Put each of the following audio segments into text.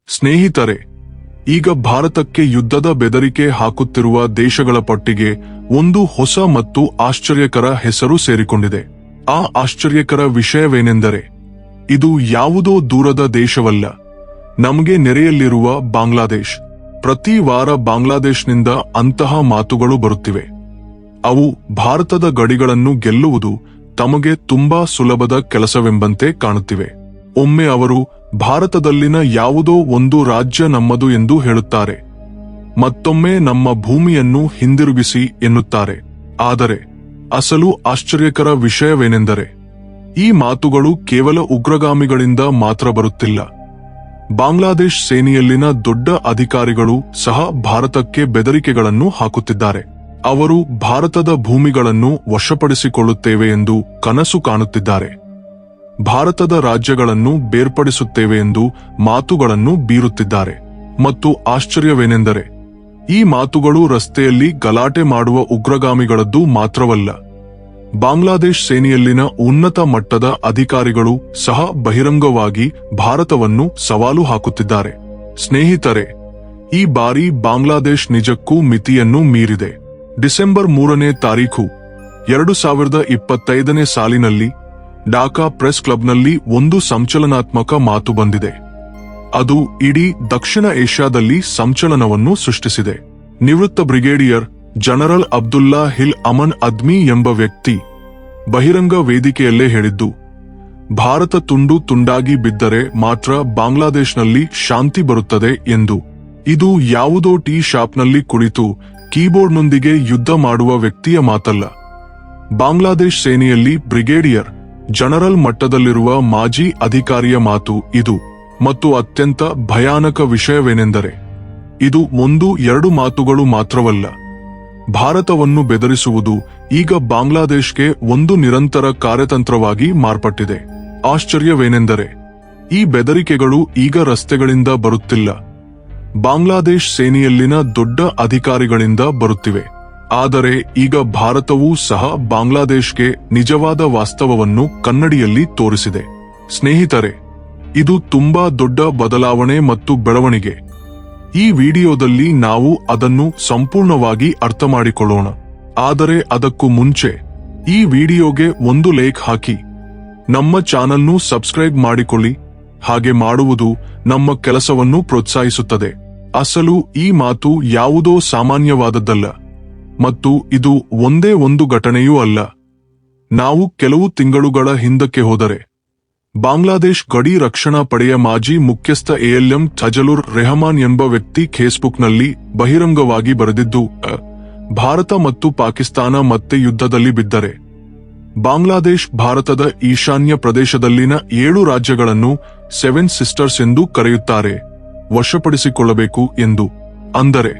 ಸ್ನೇಹಿತರೆ, ಈಗ ಭಾರತಕ್ಕೆ ಯುದ್ಧದ ಬೆದರಿಕೆ ಹಾಕುತ್ತಿರುವ ದೇಶಗಳ ಪಟ್ಟಿಗೆ ಒಂದು ಹೊಸ ಮತ್ತು ಆಶ್ಚರ್ಯಕರ ಹೆಸರು ಸೇರಿಕೊಂಡಿದೆ. ಆ ಆಶ್ಚರ್ಯಕರ ವಿಷಯವೇನೆಂದರೆ, ಇದು ಯಾವುದೋ ದೂರದ ದೇಶವಲ್ಲ, ನಮಗೆ ನೆರೆಯಲ್ಲಿರುವ ಬಾಂಗ್ಲಾದೇಶ್. ಪ್ರತಿ ವಾರ ಬಾಂಗ್ಲಾದೇಶ್ನಿಂದ ಅಂತಹ ಮಾತುಗಳು ಬರುತ್ತಿವೆ. ಅವು ಭಾರತದ ಗಡಿಗಳನ್ನು ಗೆಲ್ಲುವುದು ತಮಗೆ ತುಂಬಾ ಸುಲಭದ ಕೆಲಸವೆಂಬಂತೆ ಕಾಣುತ್ತಿವೆ. ಒಮ್ಮೆ ಅವರು ಭಾರತದಲ್ಲಿನ ಯಾವುದೋ ಒಂದು ರಾಜ್ಯ ನಮ್ಮದು ಎಂದು ಹೇಳುತ್ತಾರೆ, ಮತ್ತೊಮ್ಮೆ ನಮ್ಮ ಭೂಮಿಯನ್ನು ಹಿಂದಿರುಗಿಸಿ ಎನ್ನುತ್ತಾರೆ. ಆದರೆ ಅಸಲು ಆಶ್ಚರ್ಯಕರ ವಿಷಯವೇನೆಂದರೆ, ಈ ಮಾತುಗಳು ಕೇವಲ ಉಗ್ರಗಾಮಿಗಳಿಂದ ಮಾತ್ರ ಬರುತ್ತಿಲ್ಲ. ಬಾಂಗ್ಲಾದೇಶ್ ಸೇನೆಯಲ್ಲಿನ ದೊಡ್ಡ ಅಧಿಕಾರಿಗಳು ಸಹ ಭಾರತಕ್ಕೆ ಬೆದರಿಕೆಗಳನ್ನು ಹಾಕುತ್ತಿದ್ದಾರೆ. ಅವರು ಭಾರತದ ಭೂಮಿಗಳನ್ನು ವಶಪಡಿಸಿಕೊಳ್ಳುತ್ತೇವೆ ಎಂದು ಕನಸು ಕಾಣುತ್ತಿದ್ದಾರೆ. ಭಾರತದ ರಾಜ್ಯಗಳನ್ನು ಬೇರ್ಪಡಿಸುತ್ತೇವೆ ಎಂದು ಮಾತುಗಳನ್ನು ಬೀರುತ್ತಿದ್ದಾರೆ. ಮತ್ತು ಆಶ್ಚರ್ಯವೇನೆಂದರೆ, ಈ ಮಾತುಗಳು ರಸ್ತೆಯಲ್ಲಿ ಗಲಾಟೆ ಮಾಡುವ ಉಗ್ರಗಾಮಿಗಳದ್ದು ಮಾತ್ರವಲ್ಲ. ಬಾಂಗ್ಲಾದೇಶ್ ಸೇನೆಯಲ್ಲಿನ ಉನ್ನತ ಮಟ್ಟದ ಅಧಿಕಾರಿಗಳು ಸಹ ಬಹಿರಂಗವಾಗಿ ಭಾರತವನ್ನು ಸವಾಲು ಹಾಕುತ್ತಿದ್ದಾರೆ. ಸ್ನೇಹಿತರೆ, ಈ ಬಾರಿ ಬಾಂಗ್ಲಾದೇಶ್ ನಿಜಕ್ಕೂ ಮಿತಿಯನ್ನು ಮೀರಿದೆ. ಡಿಸೆಂಬರ್ 3ನೇ ತಾರೀಖು 2025ನೇ ಸಾಲಿನಲ್ಲಿ ಢಾಕಾ ಪ್ರೆಸ್ ಕ್ಲಬ್ನಲ್ಲಿ ಒಂದು ಸಂಚಲನಾತ್ಮಕ ಮಾತು ಬಂದಿದೆ. ಅದು ಇಡೀ ದಕ್ಷಿಣ ಏಷ್ಯಾದಲ್ಲಿ ಸಂಚಲನವನ್ನು ಸೃಷ್ಟಿಸಿದೆ. ನಿವೃತ್ತ ಬ್ರಿಗೇಡಿಯರ್ ಜನರಲ್ ಅಬ್ದುಲ್ಲಾ ಹಿಲ್ ಅಮನ್ ಅದ್ಮಿ ಎಂಬ ವ್ಯಕ್ತಿ ಬಹಿರಂಗ ವೇದಿಕೆಯಲ್ಲೇ ಹೇಳಿದ್ದು, ಭಾರತ ತುಂಡು ತುಂಡಾಗಿ ಬಿದ್ದರೆ ಮಾತ್ರ ಬಾಂಗ್ಲಾದೇಶ್ನಲ್ಲಿ ಶಾಂತಿ ಬರುತ್ತದೆ ಎಂದು. ಇದು ಯಾವುದೋ ಟೀ ಶಾಪ್ನಲ್ಲಿ ಕುಳಿತು ಕೀಬೋರ್ಡ್ನೊಂದಿಗೆ ಯುದ್ಧ ಮಾಡುವ ವ್ಯಕ್ತಿಯ ಮಾತಲ್ಲ. ಬಾಂಗ್ಲಾದೇಶ್ ಸೇನೆಯಲ್ಲಿ ಬ್ರಿಗೇಡಿಯರ್ ಜನರಲ್ ಮಟ್ಟದಲ್ಲಿರುವ ಮಾಜಿ ಅಧಿಕಾರಿಯ ಮಾತು ಇದು. ಮತ್ತು ಅತ್ಯಂತ ಭಯಾನಕ ವಿಷಯವೇನೆಂದರೆ, ಇದು 1-2 ಮಾತುಗಳು ಮಾತ್ರವಲ್ಲ. ಭಾರತವನ್ನು ಬೆದರಿಸುವುದು ಈಗ ಬಾಂಗ್ಲಾದೇಶ್ಗೆ ಒಂದು ನಿರಂತರ ಕಾರ್ಯತಂತ್ರವಾಗಿ ಮಾರ್ಪಟ್ಟಿದೆ. ಆಶ್ಚರ್ಯವೇನೆಂದರೆ, ಈ ಬೆದರಿಕೆಗಳು ಈಗ ರಸ್ತೆಗಳಿಂದ ಬರುತ್ತಿಲ್ಲ, ಬಾಂಗ್ಲಾದೇಶ್ ಸೇನೆಯಲ್ಲಿನ ದೊಡ್ಡ ಅಧಿಕಾರಿಗಳಿಂದ ಬರುತ್ತಿವೆ. ಆದರೆ ಈಗ ಭಾರತವೂ ಸಹ ಬಾಂಗ್ಲಾದೇಶ್ಗೆ ನಿಜವಾದ ವಾಸ್ತವವನ್ನು ಕನ್ನಡಿಯಲ್ಲಿ ತೋರಿಸಿದೆ. ಸ್ನೇಹಿತರೆ, ಇದು ತುಂಬಾ ದೊಡ್ಡ ಬದಲಾವಣೆ ಮತ್ತು ಬೆಳವಣಿಗೆ. ಈ ವಿಡಿಯೋದಲ್ಲಿ ನಾವು ಅದನ್ನು ಸಂಪೂರ್ಣವಾಗಿ ಅರ್ಥಮಾಡಿಕೊಳ್ಳೋಣ. ಆದರೆ ಅದಕ್ಕೂ ಮುಂಚೆ ಈ ವಿಡಿಯೋಗೆ ಒಂದು ಲೈಕ್ ಹಾಕಿ, ನಮ್ಮ ಚಾನಲ್ನು ಸಬ್ಸ್ಕ್ರೈಬ್ ಮಾಡಿಕೊಳ್ಳಿ. ಹಾಗೆ ಮಾಡುವುದು ನಮ್ಮ ಕೆಲಸವನ್ನು ಪ್ರೋತ್ಸಾಹಿಸುತ್ತದೆ. ಅಸಲು ಈ ಮಾತು ಯಾವುದೋ ಸಾಮಾನ್ಯವಾದದ್ದಲ್ಲ, ಮತ್ತು ಇದು ಒಂದೇ ಒಂದು ಘಟನೆಯೂ ಅಲ್ಲ. ನಾವು ಕೆಲವು ತಿಂಗಳುಗಳ ಹಿಂದಕ್ಕೆ ಹೋದರೆ, ಬಾಂಗ್ಲಾದೇಶ್ ಗಡಿ ರಕ್ಷಣಾ ಪಡೆಯ ಮಾಜಿ ಮುಖ್ಯಸ್ಥ ALM ಫಜಲುರ್ ರೆಹಮಾನ್ ಎಂಬ ವ್ಯಕ್ತಿ ಫೇಸ್ಬುಕ್ನಲ್ಲಿ ಬಹಿರಂಗವಾಗಿ ಬರೆದಿದ್ದು, ಭಾರತ ಮತ್ತು ಪಾಕಿಸ್ತಾನ ಮತ್ತೆ ಯುದ್ಧದಲ್ಲಿ ಬಿದ್ದರೆ ಬಾಂಗ್ಲಾದೇಶ್ ಭಾರತದ ಈಶಾನ್ಯ ಪ್ರದೇಶದಲ್ಲಿನ 7 ರಾಜ್ಯಗಳನ್ನು 7 ಸಿಸ್ಟರ್ಸ್ ಎಂದು ಕರೆಯುತ್ತಾರೆ, ವಶಪಡಿಸಿಕೊಳ್ಳಬೇಕು ಎಂದು. ಅಂದರೆ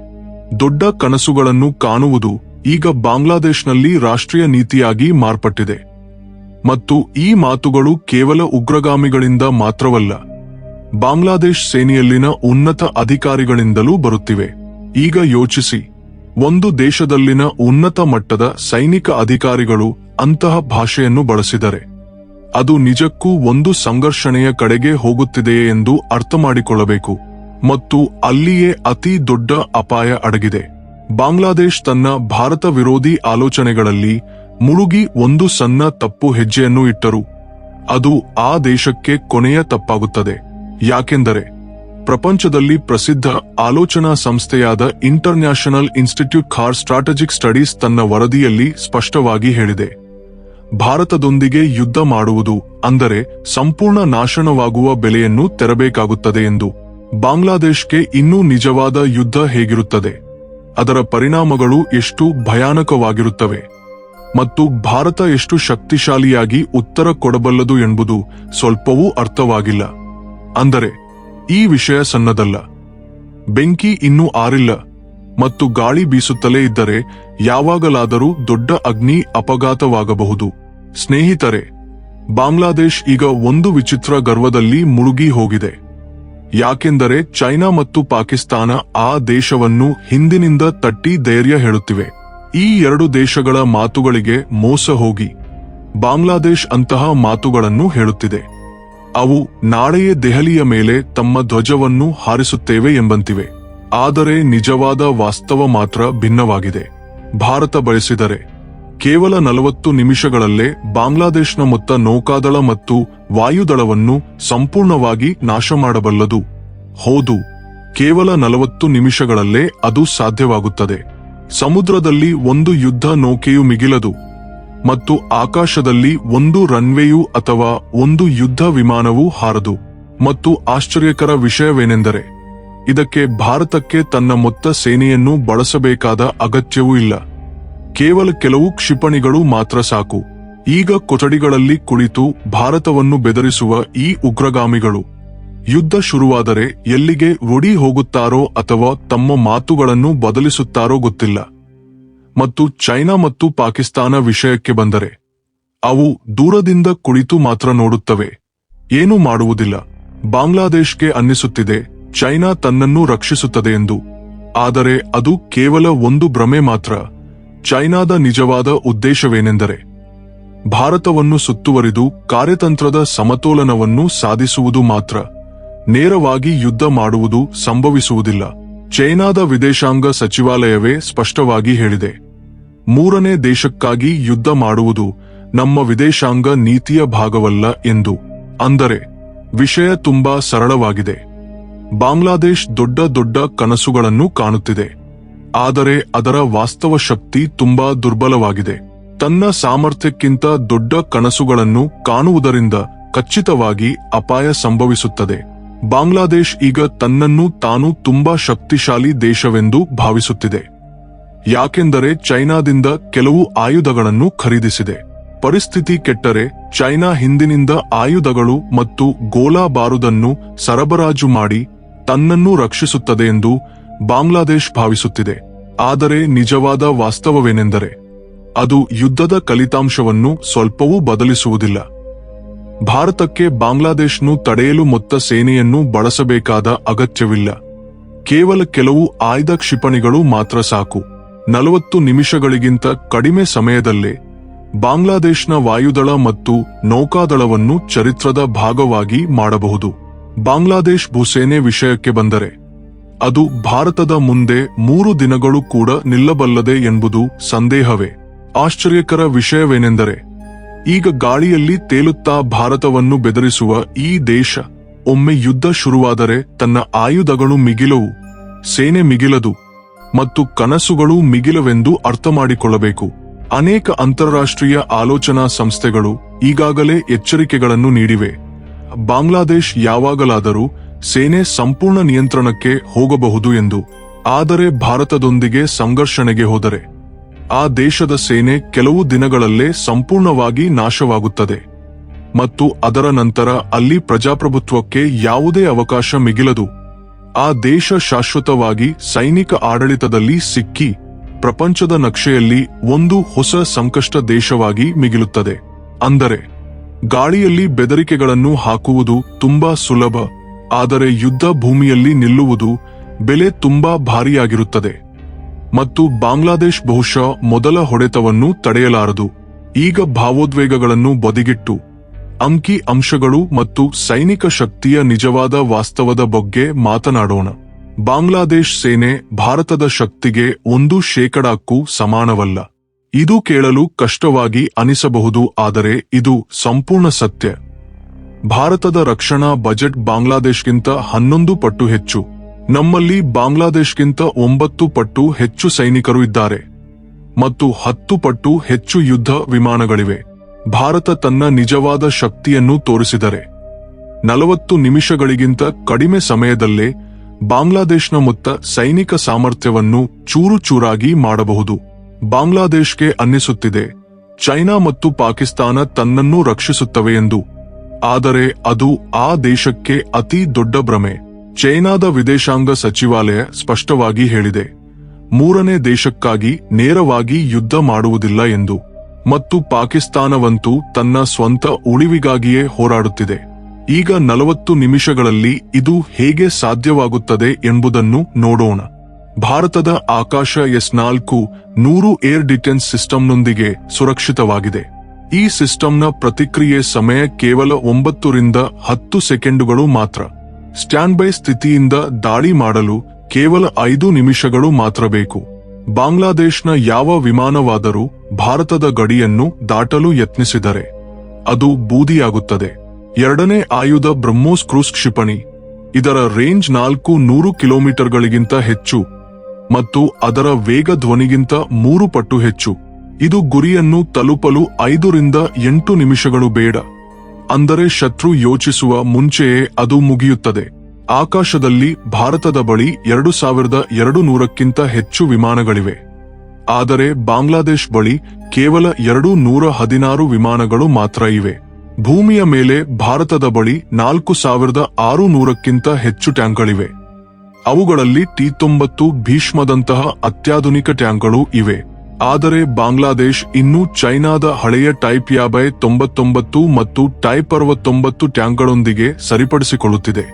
ದೊಡ್ಡ ಕನಸುಗಳನ್ನು ಕಾಣುವುದು ಈಗ ಬಾಂಗ್ಲಾದೇಶ್ನಲ್ಲಿ ರಾಷ್ಟ್ರೀಯ ನೀತಿಯಾಗಿ ಮಾರ್ಪಟ್ಟಿದೆ. ಮತ್ತು ಈ ಮಾತುಗಳು ಕೇವಲ ಉಗ್ರಗಾಮಿಗಳಿಂದ ಮಾತ್ರವಲ್ಲ, ಬಾಂಗ್ಲಾದೇಶ್ ಸೇನೆಯಲ್ಲಿನ ಉನ್ನತ ಅಧಿಕಾರಿಗಳಿಂದಲೂ ಬರುತ್ತಿವೆ. ಈಗ ಯೋಚಿಸಿ, ಒಂದು ದೇಶದಲ್ಲಿನ ಉನ್ನತ ಮಟ್ಟದ ಸೈನಿಕ ಅಧಿಕಾರಿಗಳು ಅಂತಹ ಭಾಷೆಯನ್ನು ಬಳಸಿದರೆ, ಅದು ನಿಜಕ್ಕೂ ಒಂದು ಸಂಘರ್ಷಣೆಯ ಕಡೆಗೆ ಹೋಗುತ್ತಿದೆಯೇ ಎಂದು ಅರ್ಥಮಾಡಿಕೊಳ್ಳಬೇಕು. ಮತ್ತು ಅಲ್ಲಿಯೇ ಅತಿ ದೊಡ್ಡ ಅಪಾಯ ಅಡಗಿದೆ. ಬಾಂಗ್ಲಾದೇಶ್ ತನ್ನ ಭಾರತ ವಿರೋಧಿ ಆಲೋಚನೆಗಳಲ್ಲಿ ಮುಳುಗಿ ಒಂದು ಸಣ್ಣ ತಪ್ಪು ಹೆಜ್ಜೆಯನ್ನು ಇಟ್ಟರು, ಅದು ಆ ದೇಶಕ್ಕೆ ಕೊನೆಯ ತಪ್ಪಾಗುತ್ತದೆ. ಯಾಕೆಂದರೆ ಪ್ರಪಂಚದಲ್ಲಿ ಪ್ರಸಿದ್ಧ ಆಲೋಚನಾ ಸಂಸ್ಥೆಯಾದ international institute for strategic studies ತನ್ನ ವರದಿಯಲ್ಲಿ ಸ್ಪಷ್ಟವಾಗಿ ಹೇಳಿದೆ, ಭಾರತದೊಂದಿಗೆ ಯುದ್ಧ ಮಾಡುವುದು ಅಂದರೆ ಸಂಪೂರ್ಣ ನಾಶನವಾಗುವ ಬೆಲೆಯನ್ನು ತೆರಬೇಕಾಗುತ್ತದೆ ಎಂದು. ಬಾಂಗ್ಲಾದೇಶ್ಗೆ ಇನ್ನೂ ನಿಜವಾದ ಯುದ್ಧ ಹೇಗಿರುತ್ತದೆ, ಅದರ ಪರಿಣಾಮಗಳು ಎಷ್ಟು ಭಯಾನಕವಾಗಿರುತ್ತವೆ ಮತ್ತು ಭಾರತ ಎಷ್ಟು ಶಕ್ತಿಶಾಲಿಯಾಗಿ ಉತ್ತರ ಕೊಡಬಲ್ಲದು ಎಂಬುದು ಸ್ವಲ್ಪವೂ ಅರ್ಥವಾಗಿಲ್ಲ. ಅಂದರೆ ಈ ವಿಷಯ ಸಣ್ಣದಲ್ಲ. ಬೆಂಕಿ ಇನ್ನೂ ಆರಿಲ್ಲ ಮತ್ತು ಗಾಳಿ ಬೀಸುತ್ತಲೇ ಇದ್ದರೆ ಯಾವಾಗಲಾದರೂ ದೊಡ್ಡ ಅಗ್ನಿ ಅಪಘಾತವಾಗಬಹುದು. ಸ್ನೇಹಿತರೆ, ಬಾಂಗ್ಲಾದೇಶ್ ಈಗ ಒಂದು ವಿಚಿತ್ರ ಗರ್ವದಲ್ಲಿ ಮುಳುಗಿ ಹೋಗಿದೆ. ಯಾಕೆಂದರೆ ಚೈನಾ ಮತ್ತು ಪಾಕಿಸ್ತಾನ ಆ ದೇಶವನ್ನು ಹಿಂದಿನಿಂದ ತಟ್ಟಿ ಧೈರ್ಯ ಹೇಳುತ್ತಿವೆ. ಈ 2 ದೇಶಗಳ ಮಾತುಗಳಿಗೆ ಮೋಸ ಹೋಗಿ ಬಾಂಗ್ಲಾದೇಶ್ ಅಂತಹ ಮಾತುಗಳನ್ನು ಹೇಳುತ್ತಿದೆ. ಅವು ನಾಳೆಯೇ ದೆಹಲಿಯ ಮೇಲೆ ತಮ್ಮ ಧ್ವಜವನ್ನು ಹಾರಿಸುತ್ತೇವೆ ಎಂಬಂತಿವೆ. ಆದರೆ ನಿಜವಾದ ವಾಸ್ತವ ಮಾತ್ರ ಭಿನ್ನವಾಗಿದೆ. ಭಾರತ ಬಯಸಿದರೆ ಕೇವಲ 40 ನಿಮಿಷಗಳಲ್ಲೇ ಬಾಂಗ್ಲಾದೇಶನ ಮೊತ್ತ ನೌಕಾದಳ ಮತ್ತು ವಾಯುದಳವನ್ನು ಸಂಪೂರ್ಣವಾಗಿ ನಾಶ ಮಾಡಬಲ್ಲದು. ಹೌದು, ಕೇವಲ 40 ನಿಮಿಷಗಳಲ್ಲೇ ಅದು ಸಾಧ್ಯವಾಗುತ್ತದೆ. ಸಮುದ್ರದಲ್ಲಿ ಒಂದು ಯುದ್ಧ ನೌಕೆಯು ಮಿಗಿಲದು ಮತ್ತು ಆಕಾಶದಲ್ಲಿ ಒಂದು ರನ್ವೇಯೂ ಅಥವಾ ಒಂದು ಯುದ್ಧ ವಿಮಾನವೂ ಹಾರದು. ಮತ್ತು ಆಶ್ಚರ್ಯಕರ ವಿಷಯವೇನೆಂದರೆ ಇದಕ್ಕೆ ಭಾರತಕ್ಕೆ ತನ್ನ ಮೊತ್ತ ಸೇನೆಯನ್ನು ಬಳಸಬೇಕಾದ ಅಗತ್ಯವೂ ಇಲ್ಲ. ಕೇವಲ ಕೆಲವು ಕ್ಷಿಪಣಿಗಳು ಮಾತ್ರ ಸಾಕು. ಈಗ ಕೊಠಡಿಗಳಲ್ಲಿ ಕುಳಿತು ಭಾರತವನ್ನು ಬೆದರಿಸುವ ಈ ಉಗ್ರಗಾಮಿಗಳು ಯುದ್ಧ ಶುರುವಾದರೆ ಎಲ್ಲಿಗೆ ಒಡಿ ಹೋಗುತ್ತಾರೋ ಅಥವಾ ತಮ್ಮ ಮಾತುಗಳನ್ನು ಬದಲಿಸುತ್ತಾರೋ ಗೊತ್ತಿಲ್ಲ. ಮತ್ತು ಚೈನಾ ಮತ್ತು ಪಾಕಿಸ್ತಾನ ವಿಷಯಕ್ಕೆ ಬಂದರೆ ಅವು ದೂರದಿಂದ ಕುಳಿತು ಮಾತ್ರ ನೋಡುತ್ತವೆ, ಏನೂ ಮಾಡುವುದಿಲ್ಲ. ಬಾಂಗ್ಲಾದೇಶ್ಗೆ ಅನ್ನಿಸುತ್ತಿದೆ ಚೈನಾ ತನ್ನನ್ನು ರಕ್ಷಿಸುತ್ತದೆ ಎಂದು. ಆದರೆ ಅದು ಕೇವಲ ಒಂದು ಭ್ರಮೆ ಮಾತ್ರ. ಚೈನಾದ ನಿಜವಾದ ಉದ್ದೇಶವೇನೆಂದರೆ ಭಾರತವನ್ನು ಸುತ್ತುವರಿದು ಕಾರ್ಯತಂತ್ರದ ಸಮತೋಲನವನ್ನು ಸಾಧಿಸುವುದು ಮಾತ್ರ. ನೇರವಾಗಿ ಯುದ್ಧ ಮಾಡುವುದು ಸಂಭವಿಸುವುದಿಲ್ಲ. ಚೈನಾದ ವಿದೇಶಾಂಗ ಸಚಿವಾಲಯವೇ ಸ್ಪಷ್ಟವಾಗಿ ಹೇಳಿದೆ, ಮೂರನೇ ದೇಶಕ್ಕಾಗಿ ಯುದ್ಧ ಮಾಡುವುದು ನಮ್ಮ ವಿದೇಶಾಂಗ ನೀತಿಯ ಭಾಗವಲ್ಲ ಎಂದು. ಅಂದರೆ ವಿಷಯ ತುಂಬಾ ಸರಳವಾಗಿದೆ. ಬಾಂಗ್ಲಾದೇಶ್ ದೊಡ್ಡ ದೊಡ್ಡ ಕನಸುಗಳನ್ನು ಕಾಣುತ್ತಿದೆ, ಆದರೆ ಅದರ ವಾಸ್ತವ ಶಕ್ತಿ ತುಂಬಾ ದುರ್ಬಲವಾಗಿದೆ. ತನ್ನ ಸಾಮರ್ಥ್ಯಕ್ಕಿಂತ ದೊಡ್ಡ ಕನಸುಗಳನ್ನು ಕಾಣುವುದರಿಂದ ಖಚಿತವಾಗಿ ಅಪಾಯ ಸಂಭವಿಸುತ್ತದೆ. ಬಾಂಗ್ಲಾದೇಶ್ ಈಗ ತನ್ನನ್ನು ತಾನು ತುಂಬಾ ಶಕ್ತಿಶಾಲಿ ದೇಶವೆಂದು ಭಾವಿಸುತ್ತಿದೆ, ಯಾಕೆಂದರೆ ಚೈನಾದಿಂದ ಕೆಲವು ಆಯುಧಗಳನ್ನು ಖರೀದಿಸಿದೆ. ಪರಿಸ್ಥಿತಿ ಕೆಟ್ಟರೆ ಚೈನಾ ಹಿಂದಿನಿಂದ ಆಯುಧಗಳು ಮತ್ತು ಗೋಲಾ ಬಾರುದನ್ನು ಸರಬರಾಜು ಮಾಡಿ ತನ್ನನ್ನು ರಕ್ಷಿಸುತ್ತದೆ ಎಂದು ಬಾಂಗ್ಲಾದೇಶ್ ಭಾವಿಸುತ್ತಿದೆ. ಆದರೆ ನಿಜವಾದ ವಾಸ್ತವವೇನೆಂದರೆ ಅದು ಯುದ್ಧದ ಫಲಿತಾಂಶವನ್ನು ಸ್ವಲ್ಪವೂ ಬದಲಿಸುವುದಿಲ್ಲ. ಭಾರತಕ್ಕೆ ಬಾಂಗ್ಲಾದೇಶ್ನು ತಡೆಯಲು ಮೊತ್ತ ಸೇನೆಯನ್ನು ಬಳಸಬೇಕಾದ ಅಗತ್ಯವಿಲ್ಲ. ಕೇವಲ ಕೆಲವು ಆಯ್ದ ಕ್ಷಿಪಣಿಗಳು ಮಾತ್ರ ಸಾಕು. 40 ನಿಮಿಷಗಳಿಗಿಂತ ಕಡಿಮೆ ಸಮಯದಲ್ಲೇ ಬಾಂಗ್ಲಾದೇಶ್ನ ವಾಯುದಳ ಮತ್ತು ನೌಕಾದಳವನ್ನು ಚರಿತ್ರದ ಭಾಗವಾಗಿ ಮಾಡಬಹುದು. ಬಾಂಗ್ಲಾದೇಶ್ ಭೂಸೇನೆ ವಿಷಯಕ್ಕೆ ಬಂದರೆ ಅದು ಭಾರತದ ಮುಂದೆ 3 ದಿನಗಳು ಕೂಡ ನಿಲ್ಲಬಲ್ಲದೆ ಎಂಬುದು ಸಂದೇಹವೇ. ಆಶ್ಚರ್ಯಕರ ವಿಷಯವೇನೆಂದರೆ ಈಗ ಗಾಳಿಯಲ್ಲಿ ತೇಲುತ್ತಾ ಭಾರತವನ್ನು ಬೆದರಿಸುವ ಈ ದೇಶ ಒಮ್ಮೆ ಯುದ್ಧ ಶುರುವಾದರೆ ತನ್ನ ಆಯುಧಗಳು ಮಿಗಿಲವು, ಸೇನೆ ಮಿಗಿಲದು ಮತ್ತು ಕನಸುಗಳು ಮಿಗಿಲವೆಂದು ಅರ್ಥಮಾಡಿಕೊಳ್ಳಬೇಕು. ಅನೇಕ ಅಂತಾರಾಷ್ಟ್ರೀಯ ಆಲೋಚನಾ ಸಂಸ್ಥೆಗಳು ಈಗಾಗಲೇ ಎಚ್ಚರಿಕೆಗಳನ್ನು ನೀಡಿವೆ. ಬಾಂಗ್ಲಾದೇಶ್ ಯಾವಾಗಲಾದರೂ ಸೇನೆ ಸಂಪೂರ್ಣ ನಿಯಂತ್ರಣಕ್ಕೆ ಹೋಗಬಹುದು ಎಂದು. ಆದರೆ ಭಾರತದೊಂದಿಗೆ ಸಂಘರ್ಷಣೆಗೆ ಹೋದರೆ ಆ ದೇಶದ ಸೇನೆ ಕೆಲವು ದಿನಗಳಲ್ಲೇ ಸಂಪೂರ್ಣವಾಗಿ ನಾಶವಾಗುತ್ತದೆ ಮತ್ತು ಅದರ ನಂತರ ಅಲ್ಲಿ ಪ್ರಜಾಪ್ರಭುತ್ವಕ್ಕೆ ಯಾವುದೇ ಅವಕಾಶ ಮಿಗಿಲದು. ಆ ದೇಶ ಶಾಶ್ವತವಾಗಿ ಸೈನಿಕ ಆಡಳಿತದಲ್ಲಿ ಸಿಕ್ಕಿ ಪ್ರಪಂಚದ ನಕ್ಷೆಯಲ್ಲಿ ಒಂದು ಹೊಸ ಸಂಕಷ್ಟ ದೇಶವಾಗಿ ಮಿಗಿಲುತ್ತದೆ. ಅಂದರೆ ಗಾಳಿಯಲ್ಲಿ ಬೆದರಿಕೆಗಳನ್ನು ಹಾಕುವುದು ತುಂಬಾ ಸುಲಭ, ಆದರೆ ಯುದ್ಧ ಭೂಮಿಯಲ್ಲಿ ನಿಲ್ಲುವುದು ಬೆಲೆ ತುಂಬಾ ಭಾರಿಯಾಗಿರುತ್ತದೆ ಮತ್ತು ಬಾಂಗ್ಲಾದೇಶ್ ಬಹುಶಃ ಮೊದಲ ಹೊಡೆತವನ್ನು ತಡೆಯಲಾರದು. ಈಗ ಭಾವೋದ್ವೇಗಗಳನ್ನು ಬದಿಗಿಟ್ಟು ಅಂಕಿ ಅಂಶಗಳು ಮತ್ತು ಸೈನಿಕ ಶಕ್ತಿಯ ನಿಜವಾದ ವಾಸ್ತವದ ಬಗ್ಗೆ ಮಾತನಾಡೋಣ. ಬಾಂಗ್ಲಾದೇಶ್ ಸೇನೆ ಭಾರತದ ಶಕ್ತಿಗೆ 1% ಸಮಾನವಲ್ಲ. ಇದು ಕೇಳಲು ಕಷ್ಟವಾಗಿ ಅನಿಸಬಹುದು, ಆದರೆ ಇದು ಸಂಪೂರ್ಣ ಸತ್ಯ. ಭಾರತದ ರಕ್ಷಣಾ ಬಜೆಟ್ ಬಾಂಗ್ಲಾದೇಶ್ಗಿಂತ 11 ಪಟ್ಟು ಹೆಚ್ಚು. ನಮ್ಮಲ್ಲಿ ಬಾಂಗ್ಲಾದೇಶ್ಗಿಂತ 9 ಪಟ್ಟು ಹೆಚ್ಚು ಸೈನಿಕರು ಇದ್ದಾರೆ ಮತ್ತು 10 ಪಟ್ಟು ಹೆಚ್ಚು ಯುದ್ಧ ವಿಮಾನಗಳಿವೆ. ಭಾರತ ತನ್ನ ನಿಜವಾದ ಶಕ್ತಿಯನ್ನು ತೋರಿಸಿದರೆ 40 ನಿಮಿಷಗಳಿಗಿಂತ ಕಡಿಮೆ ಸಮಯದಲ್ಲೇ ಬಾಂಗ್ಲಾದೇಶ್ನ ಮೊತ್ತ ಸೈನಿಕ ಸಾಮರ್ಥ್ಯವನ್ನು ಚೂರು ಚೂರಾಗಿ ಮಾಡಬಹುದು. ಬಾಂಗ್ಲಾದೇಶ್ಗೆ ಅನ್ನಿಸುತ್ತಿದೆ ಚೈನಾ ಮತ್ತು ಪಾಕಿಸ್ತಾನ ತನ್ನನ್ನು ರಕ್ಷಿಸುತ್ತವೆ ಎಂದು. ಆದರೆ ಅದು ಆ ದೇಶಕ್ಕೆ ಅತಿ ದೊಡ್ಡ ಭ್ರಮೆ. ಚೈನಾದ ವಿದೇಶಾಂಗ ಸಚಿವಾಲಯ ಸ್ಪಷ್ಟವಾಗಿ ಹೇಳಿದೆ, ಮೂರನೇ ದೇಶಕ್ಕಾಗಿ ನೇರವಾಗಿ ಯುದ್ಧ ಮಾಡುವುದಿಲ್ಲ ಎಂದು. ಮತ್ತು ಪಾಕಿಸ್ತಾನವಂತೂ ತನ್ನ ಸ್ವಂತ ಉಳಿವಿಗಾಗಿಯೇ ಹೋರಾಡುತ್ತಿದೆ. ಈಗ 40 ನಿಮಿಷಗಳಲ್ಲಿ ಇದು ಹೇಗೆ ಸಾಧ್ಯವಾಗುತ್ತದೆ ಎಂಬುದನ್ನು ನೋಡೋಣ. ಭಾರತದ ಆಕಾಶ S-4 100 ಏರ್ ಡಿಫೆನ್ಸ್ ಸಿಸ್ಟಂನೊಂದಿಗೆ ಸುರಕ್ಷಿತವಾಗಿದೆ. ಈ ಸಿಸ್ಟಂನ ಪ್ರತಿಕ್ರಿಯೆ ಸಮಯ ಕೇವಲ 9 ರಿಂದ 10 ಸೆಕೆಂಡುಗಳು ಮಾತ್ರ. ಸ್ಟ್ಯಾಂಡ್ ಬೈ ಸ್ಥಿತಿಯಿಂದ ದಾಳಿ ಮಾಡಲು ಕೇವಲ 5 ನಿಮಿಷಗಳು ಮಾತ್ರ ಬೇಕು. ಬಾಂಗ್ಲಾದೇಶನ ಯಾವ ವಿಮಾನವಾದರೂ ಭಾರತದ ಗಡಿಯನ್ನು ದಾಟಲು ಯತ್ನಿಸಿದರೆ ಅದು ಬೂದಿಯಾಗುತ್ತದೆ. ಎರಡನೇ ಆಯುಧ ಬ್ರಹ್ಮೋಸ್ ಕ್ರೂಸ್ ಕ್ಷಿಪಣಿ. ಇದರ ರೇಂಜ್ 400 ಕಿಲೋಮೀಟರ್ಗಳಿಗಿಂತ ಹೆಚ್ಚು ಮತ್ತು ಅದರ ವೇಗ ಧ್ವನಿಗಿಂತ 3 ಪಟ್ಟು ಹೆಚ್ಚು. ಇದು ಗುರಿಯನ್ನು ತಲುಪಲು 5 ರಿಂದ 8 ನಿಮಿಷಗಳು ಬೇಡ. ಅಂದರೆ ಶತ್ರು ಯೋಚಿಸುವ ಮುಂಚೆಯೇ ಅದು ಮುಗಿಯುತ್ತದೆ. ಆಕಾಶದಲ್ಲಿ ಭಾರತದ ಬಳಿ 2200ಕ್ಕಿಂತ ಹೆಚ್ಚು ವಿಮಾನಗಳಿವೆ. ಆದರೆ ಬಾಂಗ್ಲಾದೇಶ್ ಬಳಿ ಕೇವಲ 216 ವಿಮಾನಗಳು ಮಾತ್ರ ಇವೆ. ಭೂಮಿಯ ಮೇಲೆ ಭಾರತದ ಬಳಿ 4600ಕ್ಕಿಂತ ಹೆಚ್ಚು ಟ್ಯಾಂಕ್ಗಳಿವೆ. ಅವುಗಳಲ್ಲಿ T-90 ಭೀಷ್ಮದಂತಹ ಅತ್ಯಾಧುನಿಕ ಟ್ಯಾಂಕ್ಗಳು ಇವೆ. ಆದರೆ ಬಾಂಗ್ಲಾದೇಶ್ ಇನ್ನೂ ಚೈನಾದ ಹಳೆಯ ಟೈಪ್ 99 ಮತ್ತು ಟೈಪ್ 69 ಟ್ಯಾಂಕ್ಗಳೊಂದಿಗೆ ಸರಿಪಡಿಸಿಕೊಳ್ಳುತ್ತಿದೆ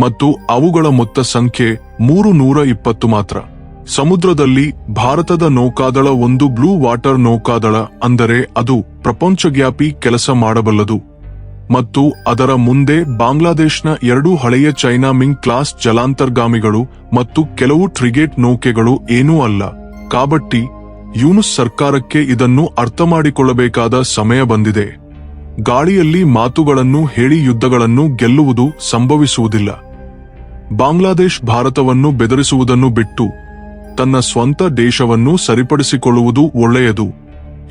ಮತ್ತು ಅವುಗಳ ಮೊತ್ತ ಸಂಖ್ಯೆ 320 ಮಾತ್ರ. ಸಮುದ್ರದಲ್ಲಿ ಭಾರತದ ನೌಕಾದಳ ಒಂದು ಬ್ಲೂ ವಾಟರ್ ನೌಕಾದಳ, ಅಂದರೆ ಅದು ಪ್ರಪಂಚವ್ಯಾಪಿ ಕೆಲಸ ಮಾಡಬಲ್ಲದು ಮತ್ತು ಅದರ ಮುಂದೆ ಬಾಂಗ್ಲಾದೇಶ್ನ 2 ಹಳೆಯ ಚೈನಾ ಮಿಂಗ್ ಕ್ಲಾಸ್ ಜಲಾಂತರ್ಗಾಮಿಗಳು ಮತ್ತು ಕೆಲವು ಟ್ರಿಗೇಟ್ ನೌಕೆಗಳು ಏನೂ ಅಲ್ಲ. కాబట్టి ಯೂನುಸ್ ಸರ್ಕಾರಕ್ಕೆ ಇದನ್ನು ಅರ್ಥಮಾಡಿಕೊಳ್ಳಬೇಕಾದ ಸಮಯ ಬಂದಿದೆ. ಗಾಳಿಯಲ್ಲಿ ಮಾತುಗಳನ್ನು ಹೇಳಿ ಯುದ್ಧಗಳನ್ನು ಗೆಲ್ಲುವುದು ಸಂಭವಿಸುವುದಿಲ್ಲ. ಬಾಂಗ್ಲಾದೇಶ್ ಭಾರತವನ್ನು ಬೆದರಿಸುವುದನ್ನು ಬಿಟ್ಟು ತನ್ನ ಸ್ವಂತ ದೇಶವನ್ನು ಸರಿಪಡಿಸಿಕೊಳ್ಳುವುದು ಒಳ್ಳೆಯದು.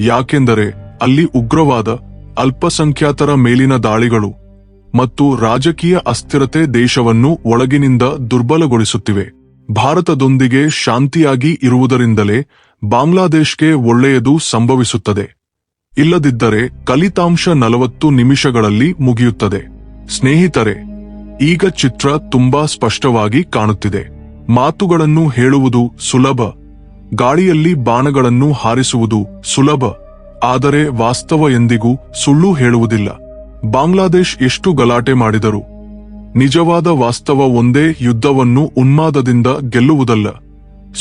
ಯಾಕೆಂದರೆ ಅಲ್ಲಿ ಉಗ್ರವಾದ, ಅಲ್ಪಸಂಖ್ಯಾತರ ಮೇಲಿನ ದಾಳಿಗಳು ಮತ್ತು ರಾಜಕೀಯ ಅಸ್ಥಿರತೆ ದೇಶವನ್ನು ಒಳಗಿನಿಂದ ದುರ್ಬಲಗೊಳಿಸುತ್ತಿವೆ. ಭಾರತದೊಂದಿಗೆ ಶಾಂತಿಯಾಗಿ ಇರುವುದರಿಂದಲೇ ಬಾಂಗ್ಲಾದೇಶ್ಗೆ ಒಳ್ಳೆಯದು ಸಂಭವಿಸುತ್ತದೆ. ಇಲ್ಲದಿದ್ದರೆ ಫಲಿತಾಂಶ 40 ನಿಮಿಷಗಳಲ್ಲಿ ಮುಗಿಯುತ್ತದೆ. ಸ್ನೇಹಿತರೆ, ಈಗ ಚಿತ್ರ ತುಂಬಾ ಸ್ಪಷ್ಟವಾಗಿ ಕಾಣುತ್ತಿದೆ. ಮಾತುಗಳನ್ನು ಹೇಳುವುದು ಸುಲಭ, ಗಾಳಿಯಲ್ಲಿ ಬಾಣಗಳನ್ನು ಹಾರಿಸುವುದು ಸುಲಭ, ಆದರೆ ವಾಸ್ತವ ಎಂದಿಗೂ ಸುಳ್ಳು ಹೇಳುವುದಿಲ್ಲ. ಬಾಂಗ್ಲಾದೇಶ್ ಎಷ್ಟು ಗಲಾಟೆ ಮಾಡಿದರು, ನಿಜವಾದ ವಾಸ್ತವ ಒಂದೇ: ಯುದ್ಧವನ್ನು ಉನ್ಮಾದದಿಂದ ಗೆಲ್ಲುವುದಲ್ಲ,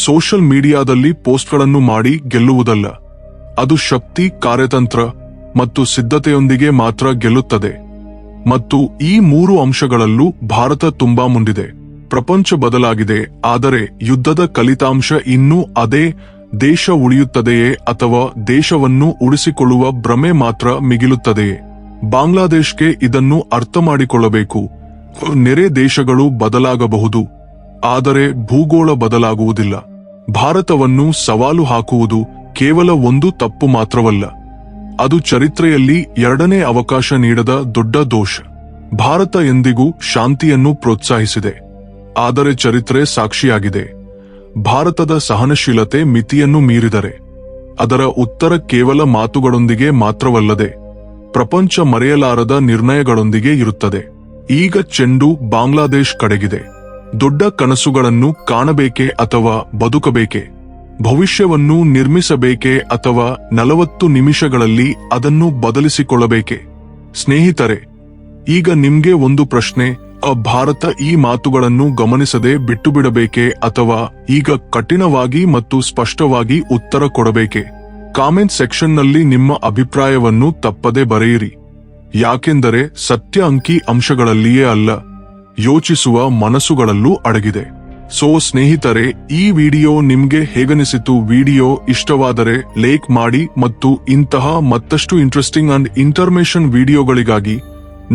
ಸೋಷಿಯಲ್ ಮೀಡಿಯಾದಲ್ಲಿ ಪೋಸ್ಟ್ಗಳನ್ನು ಮಾಡಿ ಗೆಲ್ಲುವುದಲ್ಲ. ಅದು ಶಕ್ತಿ, ಕಾರ್ಯತಂತ್ರ ಮತ್ತು ಸಿದ್ಧತೆಯೊಂದಿಗೆ ಮಾತ್ರ ಗೆಲ್ಲುತ್ತದೆ. ಮತ್ತು ಈ 3 ಅಂಶಗಳಲ್ಲೂ ಭಾರತ ತುಂಬಾ ಮುಂದಿದೆ. ಪ್ರಪಂಚ ಬದಲಾಗಿದೆ, ಆದರೆ ಯುದ್ಧದ ಫಲಿತಾಂಶ ಇನ್ನೂ ಅದೇ. ದೇಶ ಉಳಿಯುತ್ತದೆಯೇ ಅಥವಾ ದೇಶವನ್ನು ಉಳಿಸಿಕೊಳ್ಳುವ ಭ್ರಮೆ ಮಾತ್ರ ಮಿಗಿಲುತ್ತದೆಯೇ? ಬಾಂಗ್ಲಾದೇಶ್ಗೆ ಇದನ್ನು ಅರ್ಥ ಮಾಡಿಕೊಳ್ಳಬೇಕು. ನೆರೆ ದೇಶಗಳು ಬದಲಾಗಬಹುದು, ಆದರೆ ಭೂಗೋಳ ಬದಲಾಗುವುದಿಲ್ಲ. ಭಾರತವನ್ನು ಸವಾಲು ಹಾಕುವುದು ಕೇವಲ ಒಂದು ತಪ್ಪು ಮಾತ್ರವಲ್ಲ, ಅದು ಚರಿತ್ರೆಯಲ್ಲಿ 2ನೇ ಅವಕಾಶ ನೀಡದ ದೊಡ್ಡ ದೋಷ. ಭಾರತ ಎಂದಿಗೂ ಶಾಂತಿಯನ್ನು ಪ್ರೋತ್ಸಾಹಿಸಿದೆ, ಆದರೆ ಚರಿತ್ರೆ ಸಾಕ್ಷಿಯಾಗಿದೆ. ಭಾರತದ ಸಹನಶೀಲತೆ ಮಿತಿಯನ್ನು ಮೀರಿದರೆ ಅದರ ಉತ್ತರ ಕೇವಲ ಮಾತುಗಳೊಂದಿಗೆ ಮಾತ್ರವಲ್ಲದೆ ಪ್ರಪಂಚ ಮರೆಯಲಾರದ ನಿರ್ಣಯಗಳೊಂದಿಗೆ ಇರುತ್ತದೆ. ಈಗ ಚೆಂಡು ಬಾಂಗ್ಲಾದೇಶ್ ಕಡೆಗಿದೆ. ದೊಡ್ಡ ಕನಸುಗಳನ್ನು ಕಾಣಬೇಕೆ ಅಥವಾ ಬದುಕಬೇಕೆ? ಭವಿಷ್ಯವನ್ನು ನಿರ್ಮಿಸಬೇಕೆ ಅಥವಾ 40 ನಿಮಿಷಗಳಲ್ಲಿ ಅದನ್ನು ಬದಲಿಸಿಕೊಳ್ಳಬೇಕೆ? ಸ್ನೇಹಿತರೆ, ಈಗ ನಿಮ್ಗೆ ಒಂದು ಪ್ರಶ್ನೆ: ಭಾರತ ಈ ಮಾತುಗಳನ್ನು ಗಮನಿಸದೆ ಬಿಟ್ಟುಬಿಡಬೇಕೆ ಅಥವಾ ಈಗ ಕಠಿಣವಾಗಿ ಮತ್ತು ಸ್ಪಷ್ಟವಾಗಿ ಉತ್ತರ ಕೊಡಬೇಕೆ? ಕಾಮೆಂಟ್ ಸೆಕ್ಷನ್ನಲ್ಲಿ ನಿಮ್ಮ ಅಭಿಪ್ರಾಯವನ್ನು ತಪ್ಪದೆ ಬರೆಯಿರಿ. ಯಾಕೆಂದರೆ ಸತ್ಯ ಅಂಕಿ ಅಂಶಗಳಲ್ಲಿಯೇ ಅಲ್ಲ, ಯೋಚಿಸುವ ಮನಸ್ಸುಗಳಲ್ಲೂ ಅಡಗಿದೆ. ಸೋ ಸ್ನೇಹಿತರೆ, ಈ ವಿಡಿಯೋ ನಿಮ್ಗೆ ಹೇಗನಿಸಿತು? ವಿಡಿಯೋ ಇಷ್ಟವಾದರೆ ಲೈಕ್ ಮಾಡಿ ಮತ್ತು ಇಂತಹ ಮತ್ತಷ್ಟು ಇಂಟ್ರೆಸ್ಟಿಂಗ್ ಅಂಡ್ ಇನ್ಫಾರ್ಮೇಷನ್ ವಿಡಿಯೋಗಳಿಗಾಗಿ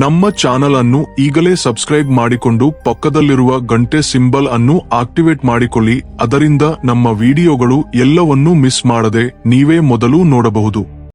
ನಮ್ಮ ಚಾನಲ್ ಅನ್ನು ಈಗಲೇ ಸಬ್ಸ್ಕ್ರೈಬ್ ಮಾಡಿಕೊಂಡು ಪಕ್ಕದಲ್ಲಿರುವ ಗಂಟೆ ಸಿಂಬಲ್ ಅನ್ನು ಆಕ್ಟಿವೇಟ್ ಮಾಡಿಕೊಳ್ಳಿ. ಅದರಿಂದ ನಮ್ಮ ವಿಡಿಯೋಗಳು ಎಲ್ಲವನ್ನೂ ಮಿಸ್ ಮಾಡದೆ ನೀವೇ ಮೊದಲು ನೋಡಬಹುದು.